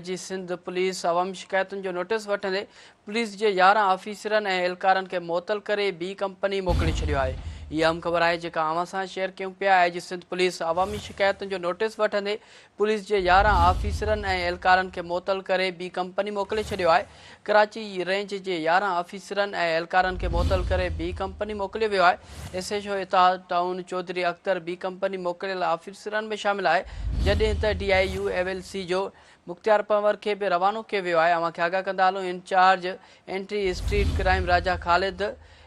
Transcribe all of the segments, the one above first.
जी Sindh police अवामी शिकायतुनि जो नोटिस वठंदे पुलिस जे 11 ऑफिसरनि ऐं एहलकारनि खे मुअतल करे ॿी कंपनी मोकिले छॾियो आहे। इहा अहम ख़बर आहे जेका अवां सां शेयर कयूं पिया। जी सिंध पुलिस अवामी शिकायतुनि जो नोटिस वठंदे पुलिस जे 11 ऑफिसरनि ऐं एहलकारनि खे मुअतल करे ॿी कंपनी मोकिले छॾियो आहे। कराची रेंज जे 11 ऑफिसरनि ऐं एहलकारनि खे मुअतल करे ॿी कंपनी मोकिलियो वियो आहे। एसएचओ इत्तेहाद टाउन चौधरी अख्तर ॿी कंपनी मोकिलियल ऑफिसरनि में शामिल आहे, जॾहिं त DIU एवलसी जो मुख्तियार पंवर के भी रवानो किया वियो आहे। अवां खे आगाह कंदा हलूं, इंचार्ज एंट्री स्ट्रीट क्राइम राजा ख़ालिद,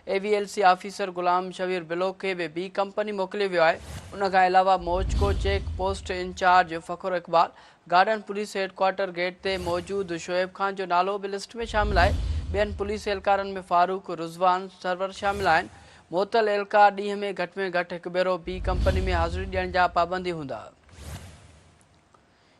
AVLC ऑफिसर गुलाम शबीर बिलो के भी ॿी कंपनी मोकिलियो वियो आहे। उन खां अलावा मोजको check post incharge Fakhar Iqbal, garden police headquarter gate ते मौजूद शोएब खान जो नालो भी लिस्ट में शामिल आहे। ॿियनि पुलिस एहलकारनि में फारूक, रुज़वान, सरवर शामिल आहिनि। मुअतल एहलकार ॾींहं में घटि हिकु भेरो ॿी कंपनी में हाज़िरी ॾियण जा पाबंदी हूंदा।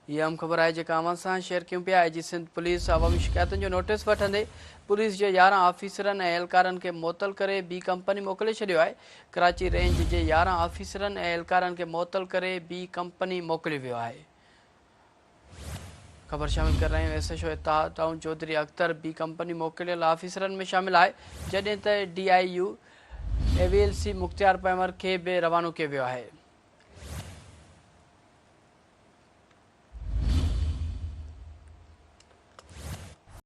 यह अहम ख़बर है जेका अवां सां शेयर कयूं पिया। जी सिंध पुलिस अवामी शिकायतुनि जो नोटिस वठंदे पुलिस जे 11 ऑफिसरनि ऐं एहलकारनि खे मुअतल करे ॿी कंपनी मोकिले छॾियो आहे। कराची रेंज जे 11 ऑफिसरनि ऐं एहलकारनि खे मुअतल करे ॿी कंपनी मोकिलियो वियो आहे। ख़बर शामिल कर रहे हैं। SHO इत्तेहाद टाउन चौधरी अख्तर ॿी कंपनी मोकिलियल ऑफिसरनि में शामिल आहे, जॾहिं त DIU AVLC मुख्तियार पंवर खे भी रवानो कियो वियो आहे।